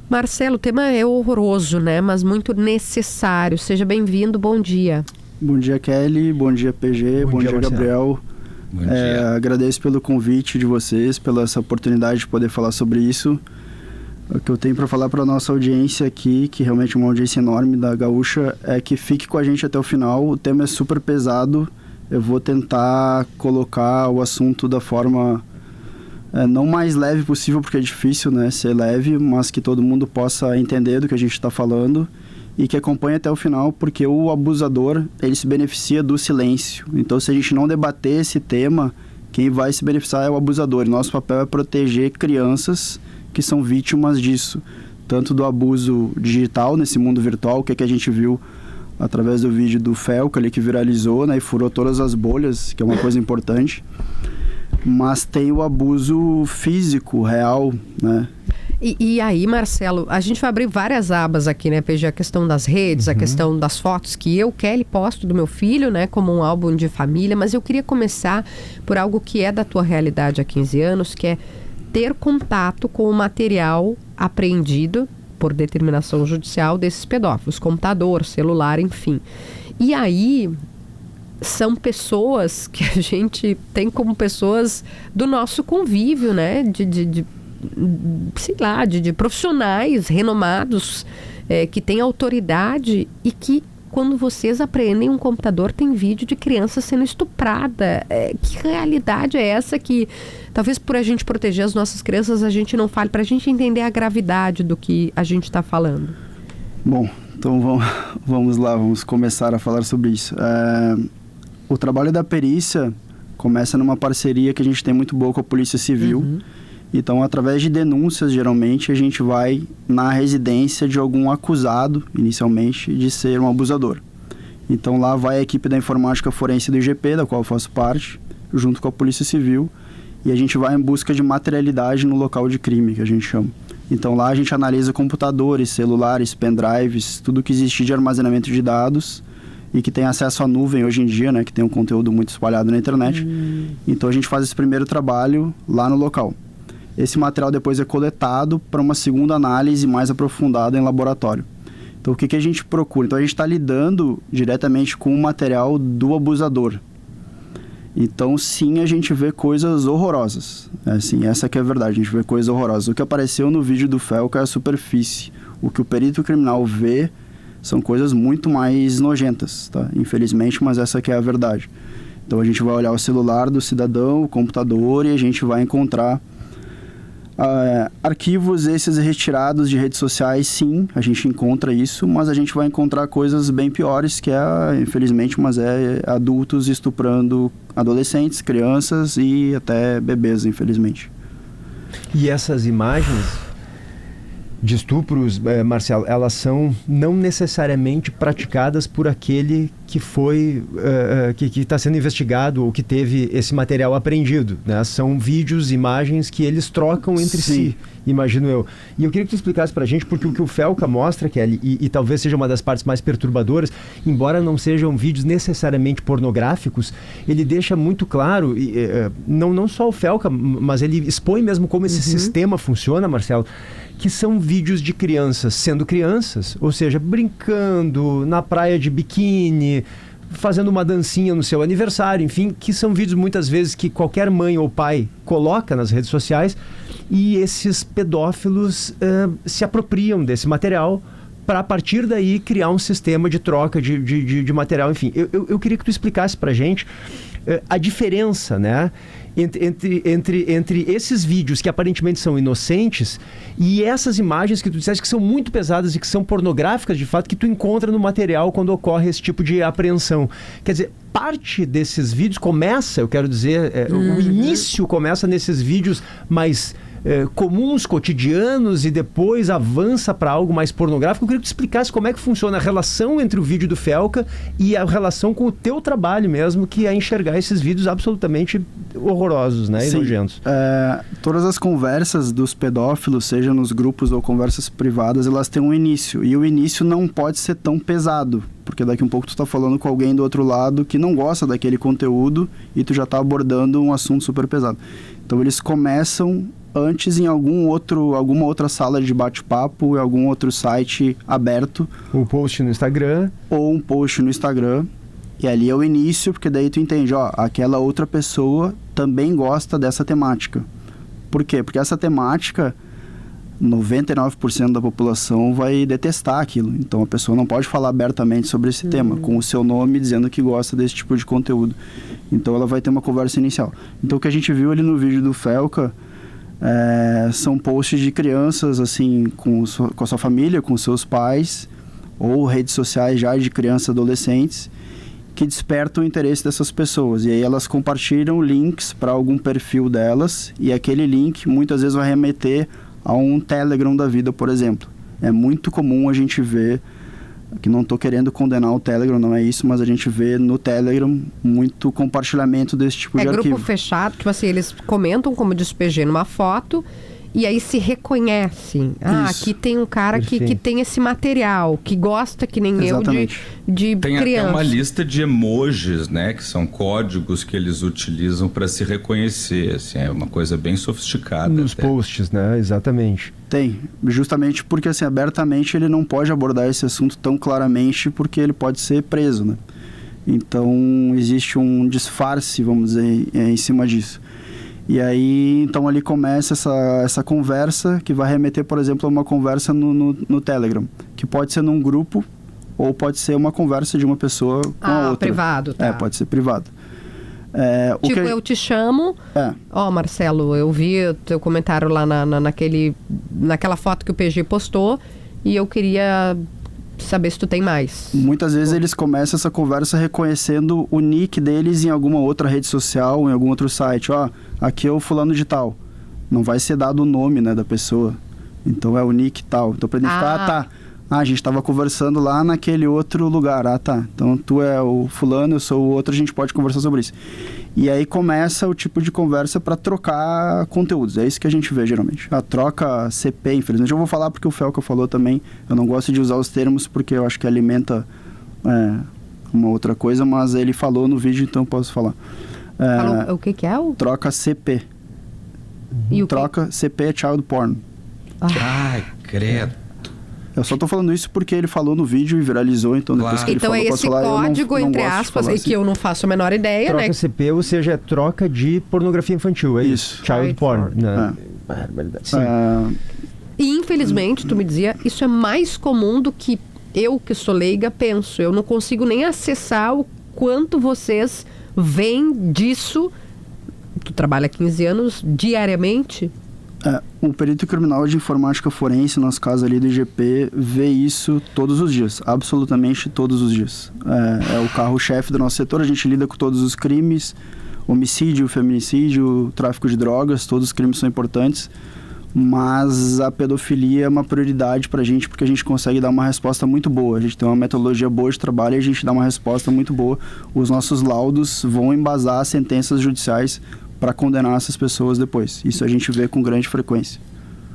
Marcelo, o tema é horroroso, né? Mas muito necessário. Seja bem-vindo, bom dia. Bom dia, Kelly. Bom dia, PG. Bom dia, Gabriel. Bom dia. Agradeço pelo convite de vocês, pela essa oportunidade de poder falar sobre isso. O que eu tenho para falar para a nossa audiência aqui, que realmente é uma audiência enorme da Gaúcha, é que fique com a gente até o final. O tema é super pesado. Eu vou tentar colocar o assunto da forma não mais leve possível, porque é difícil, né, ser leve, mas que todo mundo possa entender do que a gente está falando e que acompanhe até o final, porque o abusador, ele se beneficia do silêncio. Então, se a gente não debater esse tema, quem vai se beneficiar é o abusador. E nosso papel é proteger crianças que são vítimas disso, tanto do abuso digital nesse mundo virtual, que é que a gente viu através do vídeo do Felca ali, que viralizou, né, e furou todas as bolhas, que é uma coisa importante, mas tem o abuso físico, real, né? E aí, Marcelo, a gente vai abrir várias abas aqui, né, PG? A questão das redes, a questão das fotos que eu, Kelly, posto do meu filho, né, como um álbum de família, mas eu queria começar por algo que é da tua realidade há 15 anos, que é ter contato com o material apreendido por determinação judicial desses pedófilos, computador, celular, enfim. E aí são pessoas que a gente tem como pessoas do nosso convívio, né? De profissionais renomados, que têm autoridade e que, quando vocês apreendem um computador, tem vídeo de criança sendo estuprada. Que realidade é essa que, talvez por a gente proteger as nossas crianças, a gente não fale, para a gente entender a gravidade do que a gente está falando? Bom, então vamos lá, vamos começar a falar sobre isso. O trabalho da perícia começa numa parceria que a gente tem muito boa com a Polícia Civil. Então, através de denúncias, geralmente, a gente vai na residência de algum acusado, inicialmente, de ser um abusador. Então, lá vai a equipe da informática forense do IGP, da qual eu faço parte, junto com a Polícia Civil, e a gente vai em busca de materialidade no local de crime, que a gente chama. Então, lá a gente analisa computadores, celulares, pendrives, tudo que existe de armazenamento de dados e que tem acesso à nuvem hoje em dia, né, que tem um conteúdo muito espalhado na internet. Então, a gente faz esse primeiro trabalho lá no local. Esse material depois é coletado para uma segunda análise mais aprofundada em laboratório. Então, o que a gente procura? Então, a gente está lidando diretamente com o material do abusador. Então, sim, a gente vê coisas horrorosas. Assim, essa que é a verdade, a gente vê coisas horrorosas. O que apareceu no vídeo do Felca é a superfície. O que o perito criminal vê são coisas muito mais nojentas, tá? Infelizmente, mas essa que é a verdade. Então, a gente vai olhar o celular do cidadão, o computador, e a gente vai encontrar arquivos esses retirados de redes sociais. Sim, a gente encontra isso, mas a gente vai encontrar coisas bem piores, que infelizmente, mas adultos estuprando adolescentes, crianças e até bebês, infelizmente. E essas imagens de estupros, Marcelo, elas são não necessariamente praticadas por aquele que foi, que está sendo investigado ou que teve esse material apreendido, né? São vídeos, imagens que eles trocam entre si, imagino eu. E eu queria que tu explicasse pra gente, porque o que o Felca mostra, Kelly, e talvez seja uma das partes mais perturbadoras, embora não sejam vídeos necessariamente pornográficos, ele deixa muito claro, não só o Felca, mas ele expõe mesmo como esse sistema funciona, Marcelo, que são vídeos de crianças sendo crianças, ou seja, brincando na praia de biquíni, fazendo uma dancinha no seu aniversário, enfim, que são vídeos muitas vezes que qualquer mãe ou pai coloca nas redes sociais, e esses pedófilos se apropriam desse material para, a partir daí, criar um sistema de troca de material. Enfim, eu queria que tu explicasse pra gente a diferença, né, entre esses vídeos que aparentemente são inocentes e essas imagens que tu disseste que são muito pesadas e que são pornográficas, de fato, que tu encontra no material quando ocorre esse tipo de apreensão. Quer dizer, parte desses vídeos começa, eu quero dizer, o início começa nesses vídeos mais comuns, cotidianos, e depois avança para algo mais pornográfico. Eu queria que tu explicasse como é que funciona a relação entre o vídeo do Felca e a relação com o teu trabalho mesmo, que é enxergar esses vídeos absolutamente horrorosos, né? E nojentos. Todas as conversas dos pedófilos, seja nos grupos ou conversas privadas, elas têm um início, e o início não pode ser tão pesado, porque daqui um pouco tu tá falando com alguém do outro lado que não gosta daquele conteúdo e tu já tá abordando um assunto super pesado. Então eles começam antes em alguma outra sala de bate-papo, em algum outro site aberto. Um post no Instagram. Ou um post no Instagram. E ali é o início, porque daí tu entende, aquela outra pessoa também gosta dessa temática. Por quê? Porque essa temática, 99% da população vai detestar aquilo. Então a pessoa não pode falar abertamente sobre esse tema, com o seu nome dizendo que gosta desse tipo de conteúdo. Então ela vai ter uma conversa inicial. Então o que a gente viu ali no vídeo do Felca são posts de crianças assim, com a sua família, com seus pais, ou redes sociais já de crianças e adolescentes, que despertam o interesse dessas pessoas. E aí elas compartilham links para algum perfil delas, e aquele link muitas vezes vai remeter a um Telegram da vida, por exemplo. É muito comum a gente ver, que não estou querendo condenar o Telegram, não é isso, mas a gente vê no Telegram muito compartilhamento desse tipo de arquivo. É grupo fechado, tipo assim, eles comentam como despejei numa foto, e aí se reconhecem. Aqui tem um cara que tem esse material, que gosta, que nem Exatamente. eu, de tem criança. Até uma lista de emojis, né? Que são códigos que eles utilizam para se reconhecer. Assim, é uma coisa bem sofisticada. Nos posts, né? Exatamente. Tem. Justamente porque, assim, abertamente ele não pode abordar esse assunto tão claramente, porque ele pode ser preso, né? Então, existe um disfarce, vamos dizer, em cima disso. E aí, então ali começa essa conversa que vai remeter, por exemplo, a uma conversa no Telegram, que pode ser num grupo ou pode ser uma conversa de uma pessoa com a outra. Privado, tá. Pode ser privado. Eu te chamo, Marcelo, eu vi o teu comentário lá naquela foto que o PG postou e eu queria saber se tu tem mais. Muitas vezes eles começam essa conversa reconhecendo o nick deles em alguma outra rede social, em algum outro site. Aqui é o fulano de tal. Não vai ser dado o nome, né, da pessoa. Então é o nick tal. Então para identificar, a gente estava conversando lá naquele outro lugar. Tá. Então tu é o fulano, eu sou o outro, a gente pode conversar sobre isso. E aí começa o tipo de conversa para trocar conteúdos. É isso que a gente vê geralmente. A troca CP, infelizmente. Eu vou falar porque o Felca falou também. Eu não gosto de usar os termos porque eu acho que alimenta uma outra coisa, mas ele falou no vídeo, então eu posso falar. Falou o que é o? Troca CP. E troca CP é child porn. Ai, credo. Eu só tô falando isso porque ele falou no vídeo e viralizou, então depois que ele falou, esse falar, código, eu não entre gosto aspas, assim. que eu não faço a menor ideia, troca né? CP, ou seja, é troca de pornografia infantil, é isso? Child porn. Sim. E infelizmente, tu me dizia, isso é mais comum do que eu, que sou leiga, penso. Eu não consigo nem acessar o quanto vocês veem disso. Tu trabalha há 15 anos diariamente? O perito criminal de informática forense, no nosso caso ali do IGP, vê isso todos os dias, absolutamente todos os dias. É o carro-chefe do nosso setor, a gente lida com todos os crimes, homicídio, feminicídio, tráfico de drogas, todos os crimes são importantes, mas a pedofilia é uma prioridade pra gente, porque a gente consegue dar uma resposta muito boa, a gente tem uma metodologia boa de trabalho e a gente dá uma resposta muito boa. Os nossos laudos vão embasar sentenças judiciais para condenar essas pessoas depois. Isso a gente vê com grande frequência.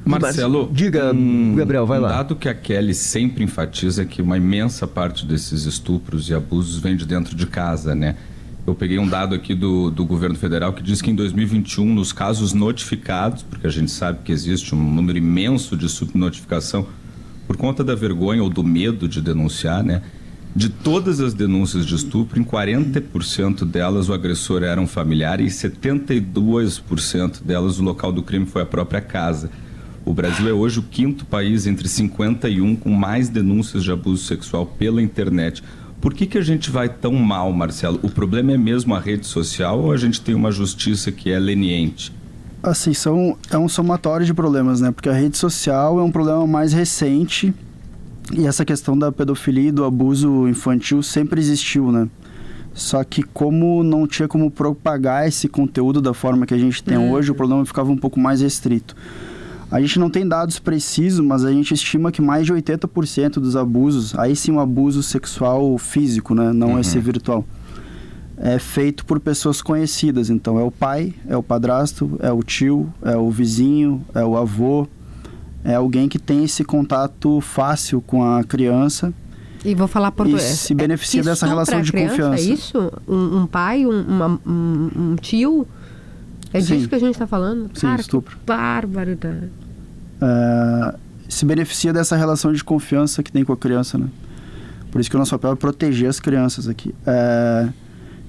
Marcelo, diga, Gabriel, vai lá. Dado que a Kelly sempre enfatiza que uma imensa parte desses estupros e abusos vem de dentro de casa, né? Eu peguei um dado aqui do governo federal que diz que em 2021, nos casos notificados, porque a gente sabe que existe um número imenso de subnotificação por conta da vergonha ou do medo de denunciar, né? De todas as denúncias de estupro, em 40% delas o agressor era um familiar e 72% delas o local do crime foi a própria casa. O Brasil é hoje o 5º país entre 51 com mais denúncias de abuso sexual pela internet. Por que a gente vai tão mal, Marcelo? O problema é mesmo a rede social ou a gente tem uma justiça que é leniente? Assim, é um somatório de problemas, né? Porque a rede social é um problema mais recente. E essa questão da pedofilia e do abuso infantil sempre existiu, né? Só que como não tinha como propagar esse conteúdo da forma que a gente tem hoje, o problema ficava um pouco mais restrito. A gente não tem dados precisos, mas a gente estima que mais de 80% dos abusos, aí sim um abuso sexual físico, né? Não esse virtual, é feito por pessoas conhecidas. Então é o pai, é o padrasto, é o tio, é o vizinho, é o avô. É alguém que tem esse contato fácil com a criança. E vou falar português. E se beneficia dessa relação de criança, confiança. É isso? Um pai, um tio? É Sim. disso que a gente está falando? Sim, Cara, estupro. que barbaridade. Se beneficia dessa relação de confiança que tem com a criança, né? Por isso que o nosso papel é proteger as crianças aqui.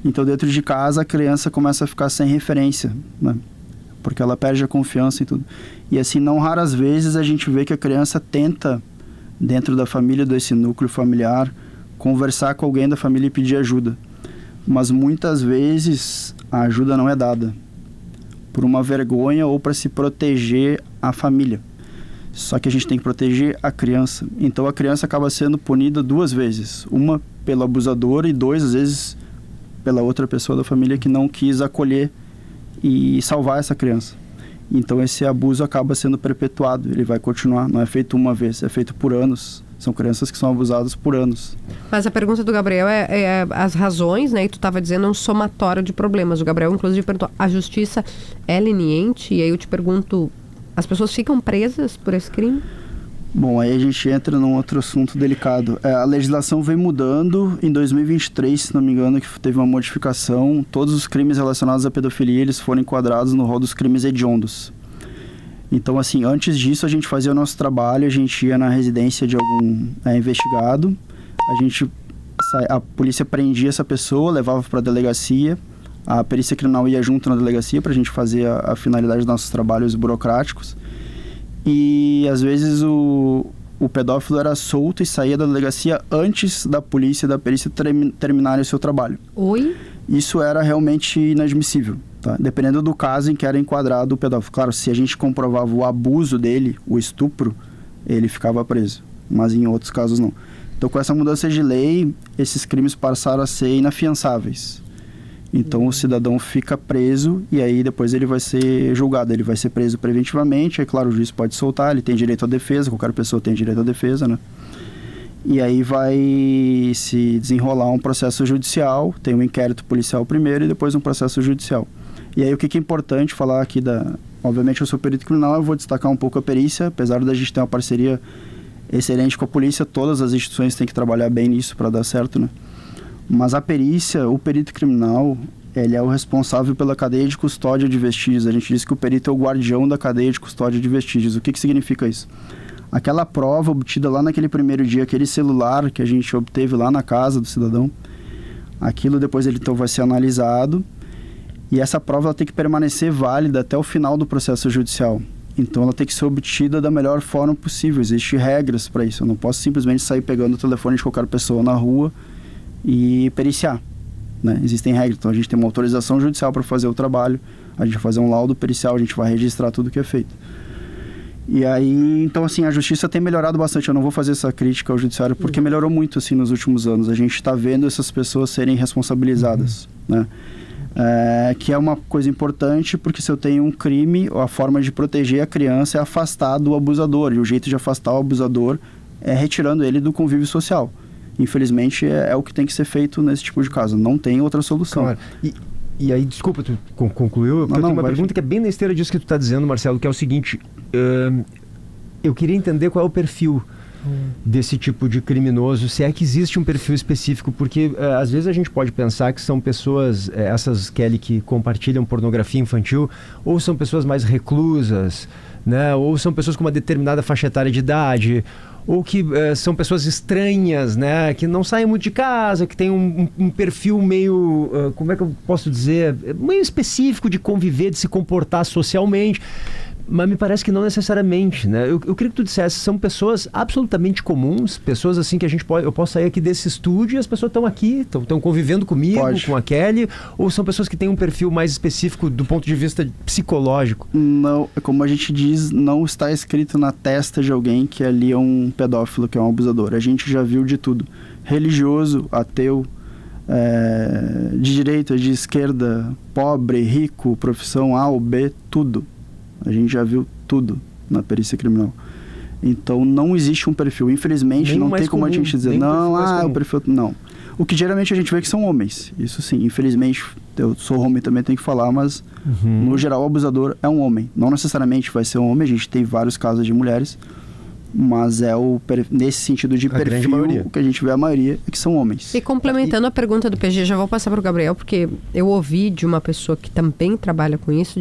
Então, dentro de casa, a criança começa a ficar sem referência, né? Porque ela perde a confiança em tudo. E assim, não raras vezes a gente vê que a criança tenta, dentro da família, desse núcleo familiar, conversar com alguém da família e pedir ajuda. Mas muitas vezes a ajuda não é dada por uma vergonha ou para se proteger a família. Só que a gente tem que proteger a criança. Então a criança acaba sendo punida 2 vezes. Uma pelo abusador e 2, às vezes, pela outra pessoa da família que não quis acolher e salvar essa criança. Então esse abuso acaba sendo perpetuado. Ele vai continuar. Não é feito uma vez, é feito por anos. São crianças que são abusadas por anos. Mas a pergunta do Gabriel é as razões, né? E tu estava dizendo um somatório de problemas. O Gabriel, inclusive, perguntou, a justiça é leniente? E aí eu te pergunto, as pessoas ficam presas por esse crime? Bom, aí a gente entra num outro assunto delicado. A legislação vem mudando. Em 2023, se não me engano, que teve uma modificação. Todos os crimes relacionados à pedofilia, eles foram enquadrados no rol dos crimes hediondos. Então, assim, antes disso, a gente fazia o nosso trabalho, a gente ia na residência de algum investigado, a polícia prendia essa pessoa, levava para a delegacia, a perícia criminal ia junto na delegacia para a gente fazer a finalidade dos nossos trabalhos burocráticos. E, às vezes, o pedófilo era solto e saía da delegacia antes da polícia e da perícia terminarem o seu trabalho. Oi? Isso era realmente inadmissível. Tá? Dependendo do caso em que era enquadrado o pedófilo. Claro, se a gente comprovava o abuso dele, o estupro, ele ficava preso. Mas em outros casos não. Então, com essa mudança de lei, esses crimes passaram a ser inafiançáveis. Então, o cidadão fica preso e aí depois ele vai ser julgado. Ele vai ser preso preventivamente. Aí, claro, o juiz pode soltar, ele tem direito à defesa. Qualquer pessoa tem direito à defesa, né? E aí vai se desenrolar um processo judicial. Tem um inquérito policial primeiro e depois um processo judicial. E aí o que é importante falar aqui Obviamente eu sou perito criminal, eu vou destacar um pouco a perícia, apesar da gente ter uma parceria excelente com a polícia, todas as instituições têm que trabalhar bem nisso para dar certo, né? Mas a perícia, o perito criminal, ele é o responsável pela cadeia de custódia de vestígios. A gente diz que o perito é o guardião da cadeia de custódia de vestígios. O que significa isso? Aquela prova obtida lá naquele primeiro dia, aquele celular que a gente obteve lá na casa do cidadão, aquilo depois ele então vai ser analisado. E essa prova ela tem que permanecer válida até o final do processo judicial. Então ela tem que ser obtida da melhor forma possível. Existem regras para isso. Eu não posso simplesmente sair pegando o telefone de qualquer pessoa na rua e periciar, né? Existem regras. Então a gente tem uma autorização judicial para fazer o trabalho. A gente vai fazer um laudo pericial, a gente vai registrar tudo que é feito. E aí, então assim, a justiça tem melhorado bastante. Eu não vou fazer essa crítica ao judiciário porque melhorou muito assim nos últimos anos. A gente está vendo essas pessoas serem responsabilizadas, né? Que é uma coisa importante, porque se eu tenho um crime, a forma de proteger a criança é afastar do abusador, e o jeito de afastar o abusador é retirando ele do convívio social. Infelizmente é o que tem que ser feito nesse tipo de caso, não tem outra solução. Claro. E aí, desculpa, tu concluiu, eu tenho uma pergunta que é bem na esteira disso que tu está dizendo, Marcelo, que é o seguinte, eu queria entender qual é o perfil desse tipo de criminoso, se é que existe um perfil específico, porque às vezes a gente pode pensar que são pessoas, essas, Kelly, que compartilham pornografia infantil, ou são pessoas mais reclusas, né? Ou são pessoas com uma determinada faixa etária de idade, ou que são pessoas estranhas, né? Que não saem muito de casa, que tem um perfil meio, como é que eu posso dizer, meio específico de conviver, de se comportar socialmente. Mas me parece que não necessariamente, né? Eu queria que tu dissesse, são pessoas absolutamente comuns, pessoas assim que eu posso sair aqui desse estúdio e as pessoas estão aqui, estão convivendo comigo, com a Kelly, ou são pessoas que têm um perfil mais específico do ponto de vista psicológico? Não, como a gente diz, não está escrito na testa de alguém que ali é um pedófilo, que é um abusador. A gente já viu de tudo. Religioso, ateu, de direita, de esquerda, pobre, rico, profissão A ou B, tudo. A gente já viu tudo na perícia criminal. Então, não existe um perfil. Infelizmente, nem não tem como a gente dizer, não, o perfil... Não. O que geralmente a gente vê que são homens. Isso sim, infelizmente, eu sou homem também, tenho que falar, mas no geral o abusador é um homem. Não necessariamente vai ser um homem, a gente tem vários casos de mulheres. mas nesse sentido de perfil, o que a gente vê a maioria é que são homens. E complementando a pergunta do PG, já vou passar para o Gabriel, porque eu ouvi de uma pessoa que também trabalha com isso,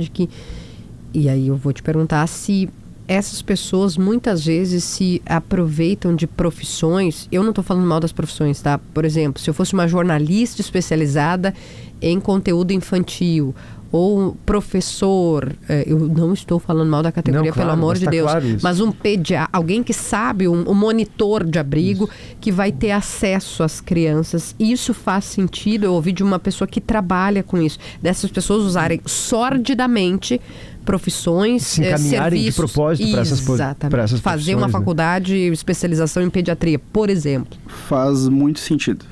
e aí eu vou te perguntar se essas pessoas muitas vezes se aproveitam de profissões. Eu não estou falando mal das profissões, tá? Por exemplo, se eu fosse uma jornalista especializada em conteúdo infantil, ou professor, eu não estou falando mal da categoria, não, claro, pelo amor de Deus, claro, mas um pediatra, alguém que sabe, um monitor de abrigo, isso, que vai ter acesso às crianças. Isso faz sentido? Eu ouvi de uma pessoa que trabalha com isso, dessas pessoas usarem sordidamente profissões, se encaminharem serviços, de propósito para essas fazer profissões, uma faculdade, especialização em pediatria, por exemplo. Faz muito sentido.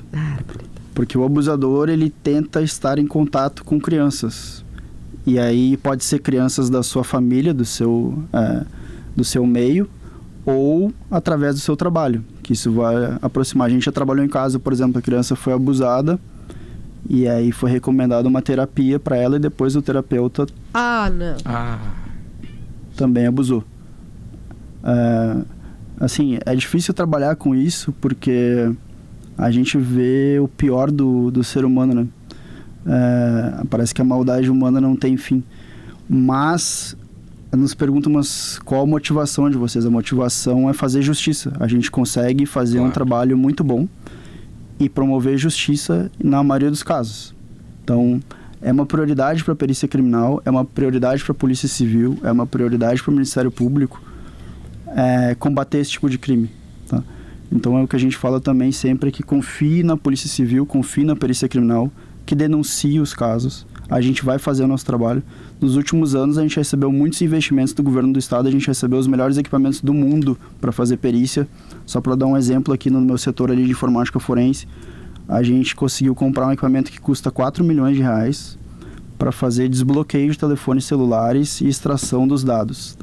Porque o abusador, ele tenta estar em contato com crianças. E aí pode ser crianças da sua família, do seu meio, ou através do seu trabalho, que isso vai aproximar. A gente já trabalhou em casa, por exemplo, a criança foi abusada e aí foi recomendada uma terapia para ela e depois o terapeuta também abusou. Assim, é difícil trabalhar com isso porque a gente vê o pior do ser humano, né? Parece que a maldade humana não tem fim, mas nos perguntam, mas qual a motivação de vocês? A motivação é fazer justiça. A gente consegue fazer um trabalho muito bom e promover justiça na maioria dos casos. Então, é uma prioridade para a perícia criminal, é uma prioridade para a Polícia Civil, é uma prioridade para o Ministério Público combater esse tipo de crime, tá? Então, é o que a gente fala também sempre, que confie na Polícia Civil, confie na perícia criminal, que denuncie os casos. A gente vai fazer o nosso trabalho. Nos últimos anos, a gente recebeu muitos investimentos do governo do estado, a gente recebeu os melhores equipamentos do mundo para fazer perícia. Só para dar um exemplo aqui no meu setor ali de informática forense, a gente conseguiu comprar um equipamento que custa R$4 milhões para fazer desbloqueio de telefones celulares e extração dos dados.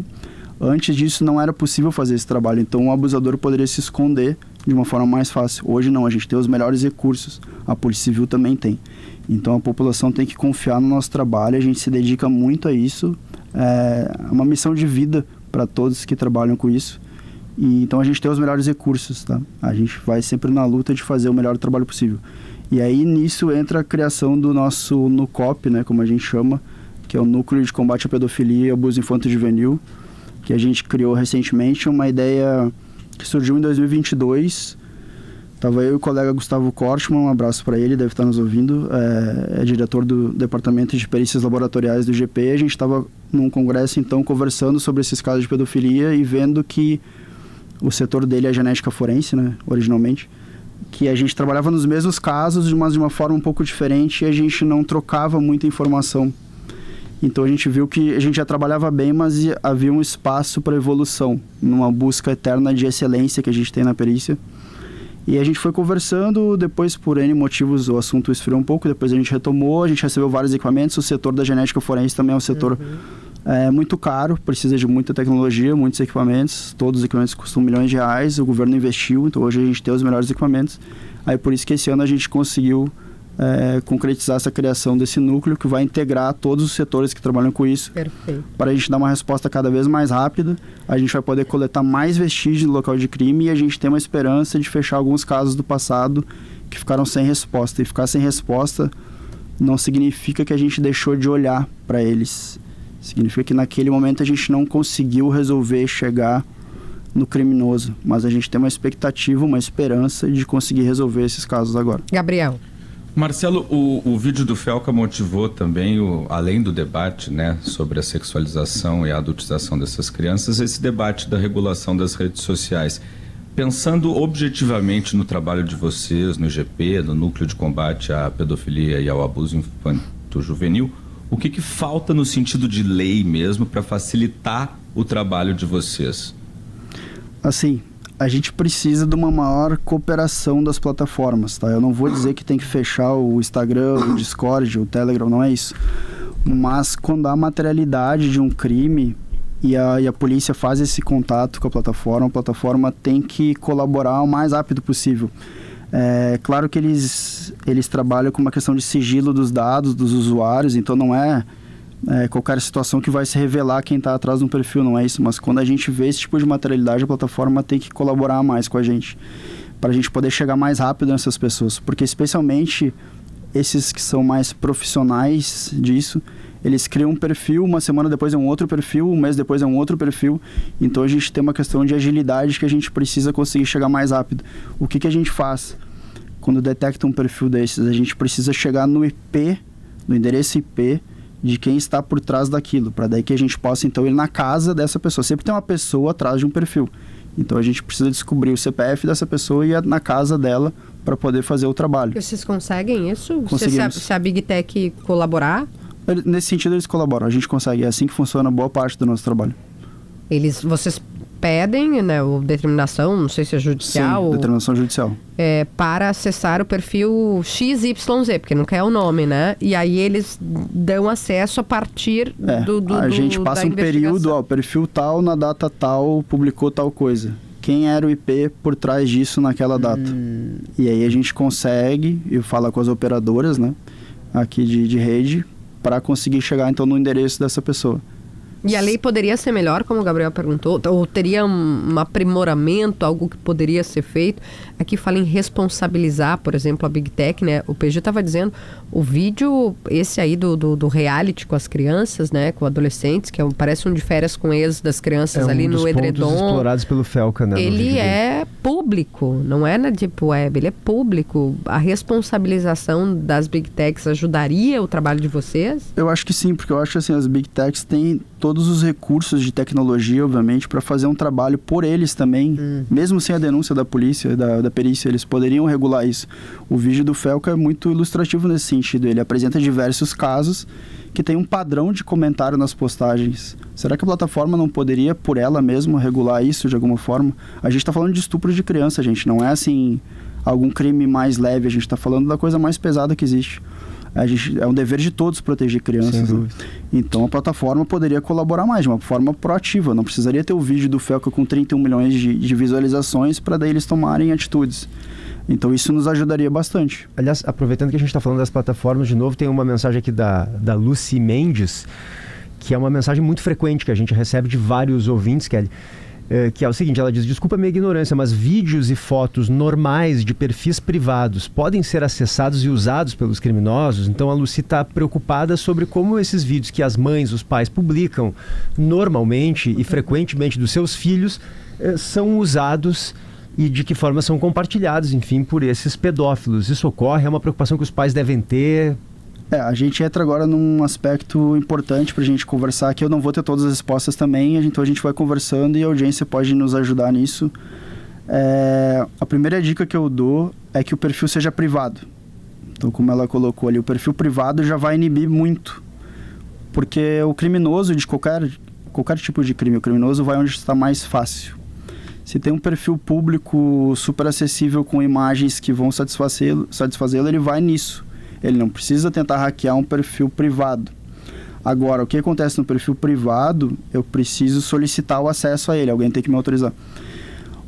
Antes disso, não era possível fazer esse trabalho, então o abusador poderia se esconder de uma forma mais fácil. Hoje não, a gente tem os melhores recursos, a Polícia Civil também tem. Então a população tem que confiar no nosso trabalho, a gente se dedica muito a isso, é uma missão de vida para todos que trabalham com isso. E então a gente tem os melhores recursos, tá? A gente vai sempre na luta de fazer o melhor trabalho possível. E aí nisso entra a criação do nosso NUCOP, né, como a gente chama, que é o Núcleo de Combate à Pedofilia e Abuso Infanto-Juvenil, que a gente criou recentemente, uma ideia que surgiu em 2022. Estava eu e o colega Gustavo Kortmann, um abraço para ele, deve estar nos ouvindo, é diretor do Departamento de Perícias Laboratoriais do IGP. A gente estava num congresso, então, conversando sobre esses casos de pedofilia e vendo que o setor dele é a genética forense, né, originalmente, que a gente trabalhava nos mesmos casos, mas de uma forma um pouco diferente, e a gente não trocava muita informação. Então a gente viu que a gente já trabalhava bem, mas havia um espaço para evolução, numa busca eterna de excelência que a gente tem na perícia. E a gente foi conversando, depois por N motivos o assunto esfriou um pouco, depois a gente retomou, a gente recebeu vários equipamentos. O setor da genética forense também é um setor muito caro, precisa de muita tecnologia, muitos equipamentos, todos os equipamentos custam R$1 milhões, o governo investiu, então hoje a gente tem os melhores equipamentos. Aí por isso que esse ano a gente conseguiu concretizar essa criação desse núcleo que vai integrar todos os setores que trabalham com isso. Perfeito. Para a gente dar uma resposta cada vez mais rápida. A gente vai poder coletar mais vestígios no local de crime e a gente tem uma esperança de fechar alguns casos do passado que ficaram sem resposta. E ficar sem resposta não significa que a gente deixou de olhar para eles. Significa que naquele momento a gente não conseguiu resolver chegar no criminoso, mas a gente tem uma expectativa, uma esperança de conseguir resolver esses casos agora. Gabriel. Marcelo, o vídeo do Felca motivou também, além do debate, né, sobre a sexualização e a adultização dessas crianças, esse debate da regulação das redes sociais. Pensando objetivamente no trabalho de vocês, no IGP, no Núcleo de Combate à Pedofilia e ao Abuso Infanto-Juvenil, o que falta no sentido de lei mesmo para facilitar o trabalho de vocês? Assim, a gente precisa de uma maior cooperação das plataformas, tá? Eu não vou dizer que tem que fechar o Instagram, o Discord, o Telegram, não é isso. Mas quando há materialidade de um crime e a polícia faz esse contato com a plataforma tem que colaborar o mais rápido possível. É claro que eles trabalham com uma questão de sigilo dos dados dos usuários, então não é qualquer situação que vai se revelar quem está atrás de um perfil, não é isso. Mas quando a gente vê esse tipo de materialidade, a plataforma tem que colaborar mais com a gente, para a gente poder chegar mais rápido nessas pessoas. Porque especialmente esses que são mais profissionais disso, eles criam um perfil, uma semana depois é um outro perfil, um mês depois é um outro perfil. Então a gente tem uma questão de agilidade que a gente precisa conseguir chegar mais rápido. O que a gente faz? Quando detecta um perfil desses, a gente precisa chegar no IP, no endereço IP de quem está por trás daquilo, para daí que a gente possa então ir na casa dessa pessoa. Sempre tem uma pessoa atrás de um perfil. Então a gente precisa descobrir o CPF dessa pessoa e ir na casa dela para poder fazer o trabalho. E vocês conseguem isso? Conseguimos. Se a Big Tech colaborar? Nesse sentido eles colaboram, a gente consegue. É assim que funciona boa parte do nosso trabalho. Vocês pedem, né, determinação, não sei se é judicial. Sim, determinação judicial. Para acessar o perfil XYZ, porque não quer o nome, né? E aí eles dão acesso a partir do a gente passa um período, o perfil tal, na data tal, publicou tal coisa. Quem era o IP por trás disso naquela data. E aí a gente consegue, eu falo com as operadoras, né, aqui de rede, para conseguir chegar então no endereço dessa pessoa. E a lei poderia ser melhor, como o Gabriel perguntou, ou teria um aprimoramento, algo que poderia ser feito? Aqui fala em responsabilizar, por exemplo, a Big Tech, né? O PG estava dizendo, o vídeo, esse aí do reality com as crianças, né? Com adolescentes, que parece um de férias com ex das crianças ali no edredom. Pontos explorados pelo Felca, né? Ele é público, não é na Deep Web, ele é público. A responsabilização das Big Techs ajudaria o trabalho de vocês? Eu acho que sim, porque eu acho que assim, as Big Techs têm todos os recursos de tecnologia, obviamente, para fazer um trabalho por eles também, mesmo sem a denúncia da polícia, da perícia, eles poderiam regular isso. O vídeo do Felca é muito ilustrativo nesse sentido, ele apresenta diversos casos que tem um padrão de comentário nas postagens. Será que a plataforma não poderia, por ela mesma, regular isso de alguma forma? A gente está falando de estupro de criança, gente, não é assim, algum crime mais leve, a gente está falando da coisa mais pesada que existe. É um dever de todos proteger crianças, né? Então a plataforma poderia colaborar mais, de uma forma proativa. Não precisaria ter o vídeo do Felca com 31 milhões de visualizações para daí eles tomarem atitudes. Então isso nos ajudaria bastante. Aliás, aproveitando que a gente está falando das plataformas, de novo, tem uma mensagem aqui da Lucy Mendes, que é uma mensagem muito frequente que a gente recebe de vários ouvintes, Kelly. Que é o seguinte, ela diz, desculpa a minha ignorância, mas vídeos e fotos normais de perfis privados podem ser acessados e usados pelos criminosos? Então a Lucy está preocupada sobre como esses vídeos que as mães, os pais publicam normalmente e frequentemente dos seus filhos são usados e de que forma são compartilhados, enfim, por esses pedófilos. Isso ocorre? É uma preocupação que os pais devem ter? A gente entra agora num aspecto importante para a gente conversar, que eu não vou ter todas as respostas também, então a gente vai conversando e a audiência pode nos ajudar nisso. A primeira dica que eu dou é que o perfil seja privado. Então, como ela colocou ali, o perfil privado já vai inibir muito, porque o criminoso de qualquer tipo de crime, o criminoso vai onde está mais fácil. Se tem um perfil público super acessível com imagens que vão satisfazê-lo, ele vai nisso. Ele não precisa tentar hackear um perfil privado. Agora, o que acontece no perfil privado, eu preciso solicitar o acesso a ele, alguém tem que me autorizar.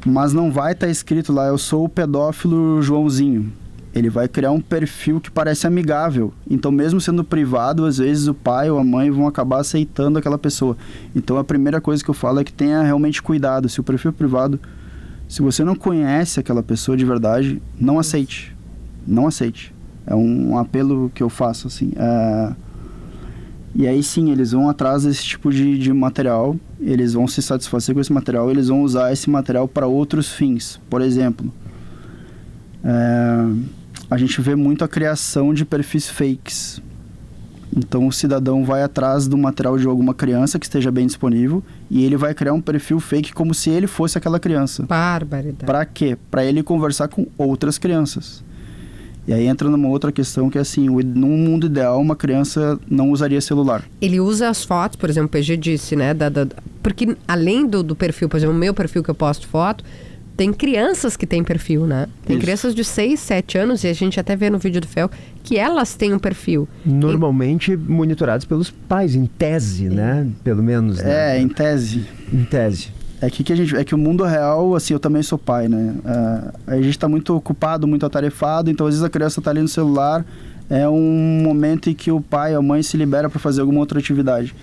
Mas não vai estar escrito lá, eu sou o pedófilo Joãozinho. Ele vai criar um perfil que parece amigável. Então, mesmo sendo privado, às vezes o pai ou a mãe vão acabar aceitando aquela pessoa. Então, a primeira coisa que eu falo é que tenha realmente cuidado. Se o perfil é privado, se você não conhece aquela pessoa de verdade, não aceite. Não aceite. É um apelo que eu faço, assim. E aí sim, eles vão atrás desse tipo de material, eles vão se satisfazer com esse material, eles vão usar esse material para outros fins. Por exemplo, a gente vê muito a criação de perfis fakes. Então o cidadão vai atrás do material de alguma criança que esteja bem disponível e ele vai criar um perfil fake como se ele fosse aquela criança. Barbaridade. Para quê? Para ele conversar com outras crianças. E aí entra numa outra questão que é assim, num mundo ideal, uma criança não usaria celular. Ele usa as fotos, por exemplo, o PG disse, né? Porque além do perfil, por exemplo, o meu perfil que eu posto foto, tem crianças que têm perfil, né? Tem crianças de 6, 7 anos, e a gente até vê no vídeo do Fel, que elas têm um perfil. Normalmente monitorados pelos pais, em tese, né? Pelo menos, né? Em tese. Em tese. É que o mundo real, assim, eu também sou pai, né? A gente está muito ocupado, muito atarefado, então às vezes a criança está ali no celular, é um momento em que o pai ou a mãe se libera para fazer alguma outra atividade.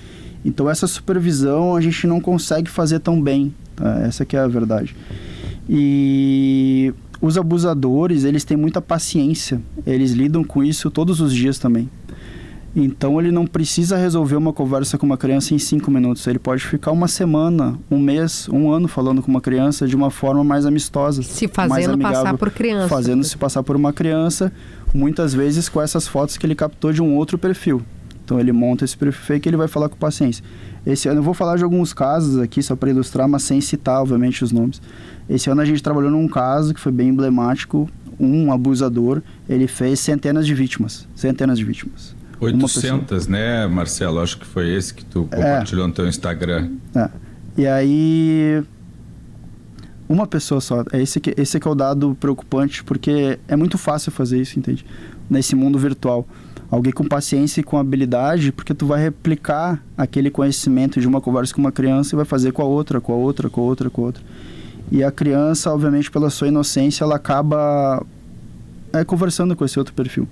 Então essa supervisão a gente não consegue fazer tão bem, tá? Essa que é a verdade. E os abusadores, eles têm muita paciência, eles lidam com isso todos os dias também. Então ele não precisa resolver uma conversa com uma criança em 5 minutos, ele pode ficar uma semana, um mês, um ano falando com uma criança de uma forma mais amistosa, se fazendo mais amigável, passar por criança. Fazendo-se passar por uma criança, muitas vezes com essas fotos que ele captou de um outro perfil. Então ele monta esse perfil fake e ele vai falar com paciência. Esse ano eu vou falar de alguns casos aqui, só para ilustrar, mas sem citar, obviamente, os nomes. Esse ano a gente trabalhou num caso que foi bem emblemático, um abusador, ele fez centenas de vítimas. 800, né, Marcelo? Acho que foi esse que tu compartilhou no teu Instagram. E aí, uma pessoa só. Esse que é o dado preocupante, porque é muito fácil fazer isso, entende? Nesse mundo virtual. Alguém com paciência e com habilidade, porque tu vai replicar aquele conhecimento de uma conversa com uma criança e vai fazer com a outra. E a criança, obviamente, pela sua inocência, ela acaba conversando com esse outro perfil.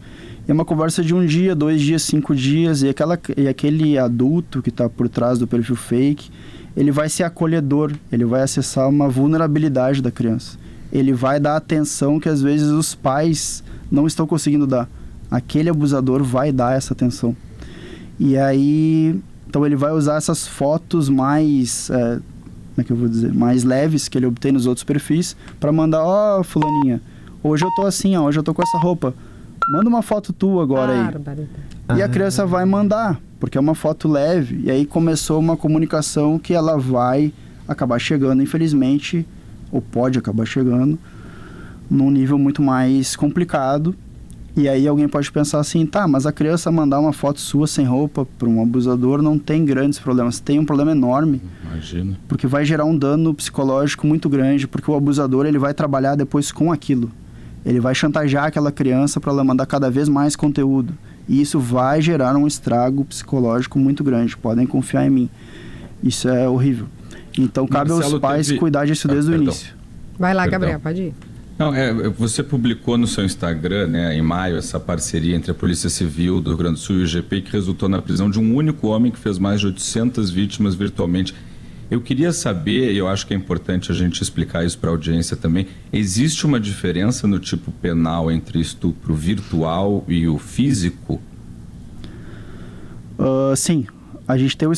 E é uma conversa de 1 dia, 2 dias, 5 dias, e aquele adulto que está por trás do perfil fake, ele vai ser acolhedor, ele vai acessar uma vulnerabilidade da criança. Ele vai dar atenção que às vezes os pais não estão conseguindo dar. Aquele abusador vai dar essa atenção. E aí, então ele vai usar essas fotos mais, mais leves que ele obtém nos outros perfis para mandar, fulaninha, hoje eu tô assim, hoje eu tô com essa roupa. Manda uma foto tua agora aí. E a criança vai mandar, porque é uma foto leve. E aí começou uma comunicação que ela vai acabar chegando, infelizmente, ou pode acabar chegando, num nível muito mais complicado. E aí alguém pode pensar assim, tá, mas a criança mandar uma foto sua sem roupa para um abusador não tem grandes problemas. Tem um problema enorme. Imagina. Porque vai gerar um dano psicológico muito grande, porque o abusador ele vai trabalhar depois com aquilo. Ele vai chantagear aquela criança para ela mandar cada vez mais conteúdo. E isso vai gerar um estrago psicológico muito grande. Podem confiar em mim. Isso é horrível. Então cabe aos pais cuidar disso desde o início. Vai lá, Gabriel, pode ir. Não, você publicou no seu Instagram, né, em maio, essa parceria entre a Polícia Civil do Rio Grande do Sul e o GP, que resultou na prisão de um único homem que fez mais de 800 vítimas virtualmente. Eu queria saber, e eu acho que é importante a gente explicar isso para a audiência também, existe uma diferença no tipo penal entre estupro virtual e o físico? Sim. A gente tem o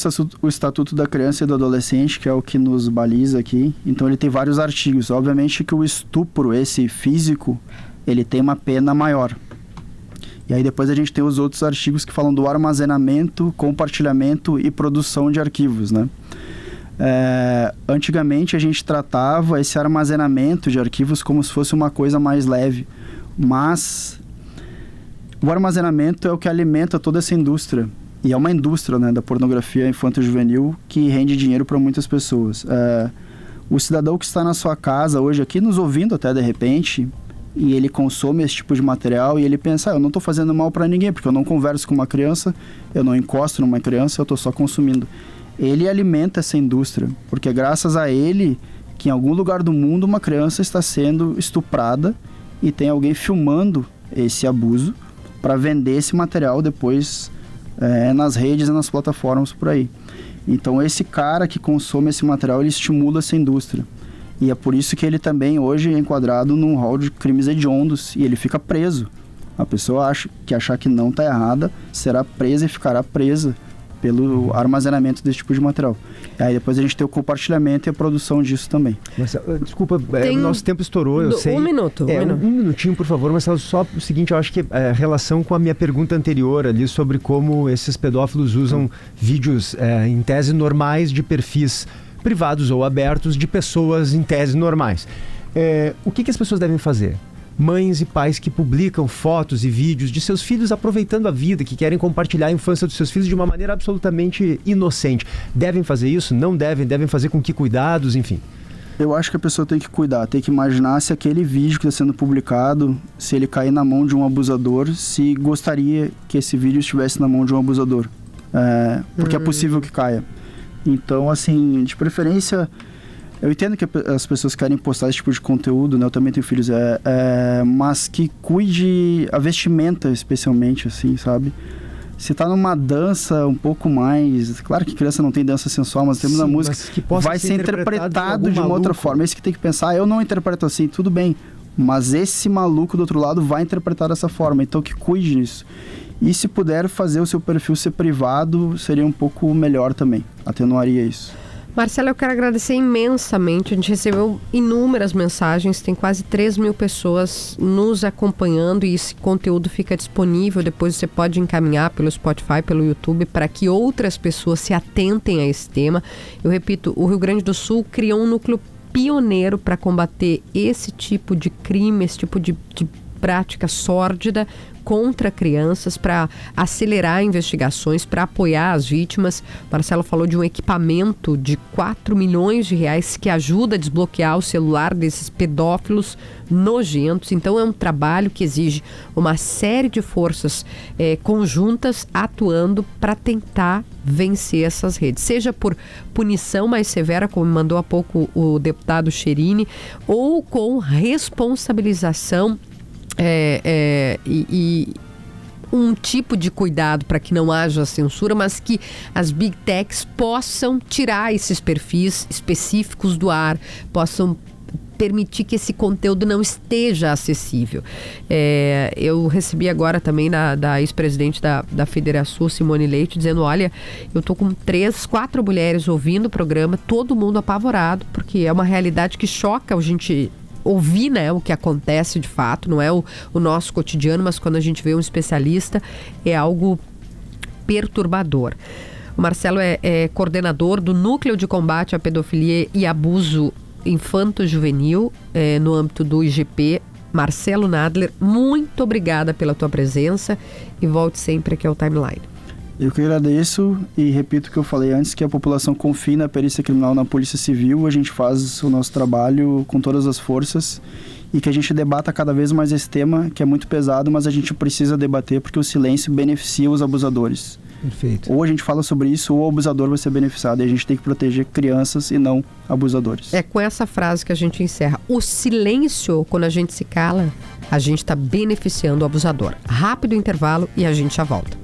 Estatuto da Criança e do Adolescente, que é o que nos baliza aqui. Então ele tem vários artigos. Obviamente que o estupro, esse físico, ele tem uma pena maior. E aí depois a gente tem os outros artigos que falam do armazenamento, compartilhamento e produção de arquivos, né? Antigamente a gente tratava esse armazenamento de arquivos como se fosse uma coisa mais leve. Mas o armazenamento é o que alimenta toda essa indústria. E é uma indústria, né, da pornografia infanto-juvenil que rende dinheiro para muitas pessoas. O cidadão que está na sua casa hoje aqui, nos ouvindo até de repente, e ele consome esse tipo de material e ele pensa, eu não estou fazendo mal para ninguém, porque eu não converso com uma criança, eu não encosto numa criança, eu estou só consumindo. Ele alimenta essa indústria, porque é graças a ele que em algum lugar do mundo uma criança está sendo estuprada e tem alguém filmando esse abuso para vender esse material depois nas redes e nas plataformas por aí. Então esse cara que consome esse material, ele estimula essa indústria. E é por isso que ele também hoje é enquadrado num rol de crimes hediondos e ele fica preso. A pessoa que achar que não está errada, será presa e ficará presa pelo armazenamento desse tipo de material. Aí depois a gente tem o compartilhamento e a produção disso também. Marcelo, desculpa, o nosso tempo estourou, eu sei. Um minuto. Um minutinho, por favor, Marcelo, só o seguinte, eu acho que a relação com a minha pergunta anterior ali sobre como esses pedófilos usam vídeos em tese normais de perfis privados ou abertos de pessoas em tese normais. O que as pessoas devem fazer? Mães e pais que publicam fotos e vídeos de seus filhos aproveitando a vida, que querem compartilhar a infância dos seus filhos de uma maneira absolutamente inocente. Devem fazer isso? Não devem? Devem fazer com que cuidados? Enfim. Eu acho que a pessoa tem que cuidar, tem que imaginar se aquele vídeo que está sendo publicado, se ele cair na mão de um abusador, se gostaria que esse vídeo estivesse na mão de um abusador. Porque é possível que caia. Então, assim, de preferência, Eu entendo que as pessoas querem postar esse tipo de conteúdo, né? Eu também tenho filhos, mas que cuide a vestimenta, especialmente, assim, sabe? Se tá numa dança um pouco mais... Claro que criança não tem dança sensual, mas temos a música... que vai ser interpretado de uma outra forma. É isso que tem que pensar. Eu não interpreto assim, tudo bem. Mas esse maluco do outro lado vai interpretar dessa forma. Então que cuide disso. E se puder fazer o seu perfil ser privado, seria um pouco melhor também. Atenuaria isso. Marcelo, eu quero agradecer imensamente. A gente recebeu inúmeras mensagens, tem quase 3 mil pessoas nos acompanhando e esse conteúdo fica disponível. Depois você pode encaminhar pelo Spotify, pelo YouTube, para que outras pessoas se atentem a esse tema. Eu repito, o Rio Grande do Sul criou um núcleo pioneiro para combater esse tipo de crime, esse tipo de prática sórdida contra crianças, para acelerar investigações, para apoiar as vítimas. Marcelo falou de um equipamento de 4 milhões de reais que ajuda a desbloquear o celular desses pedófilos nojentos. Então é um trabalho que exige uma série de forças conjuntas atuando para tentar vencer essas redes, seja por punição mais severa, como mandou há pouco o deputado Cherini, ou com responsabilização e um tipo de cuidado para que não haja censura, mas que as Big Techs possam tirar esses perfis específicos do ar, possam permitir que esse conteúdo não esteja acessível. Eu recebi agora também da ex-presidente da Federação, Simone Leite, dizendo, olha, eu tô com 4 mulheres ouvindo o programa, todo mundo apavorado, porque é uma realidade que choca a gente ouvir, né, o que acontece de fato, não é o nosso cotidiano, mas quando a gente vê um especialista é algo perturbador. O Marcelo é coordenador do Núcleo de Combate à Pedofilia e Abuso Infanto-Juvenil no âmbito do IGP. Marcelo Nadler, muito obrigada pela tua presença e volte sempre aqui ao Timeline. Eu que agradeço e repito o que eu falei antes, que a população confie na perícia criminal, na Polícia Civil. A gente faz o nosso trabalho com todas as forças e que a gente debata cada vez mais esse tema, que é muito pesado, mas a gente precisa debater porque o silêncio beneficia os abusadores. Perfeito. Ou a gente fala sobre isso ou o abusador vai ser beneficiado e a gente tem que proteger crianças e não abusadores. É com essa frase que a gente encerra. O silêncio, quando a gente se cala, a gente está beneficiando o abusador. Rápido intervalo e a gente já volta.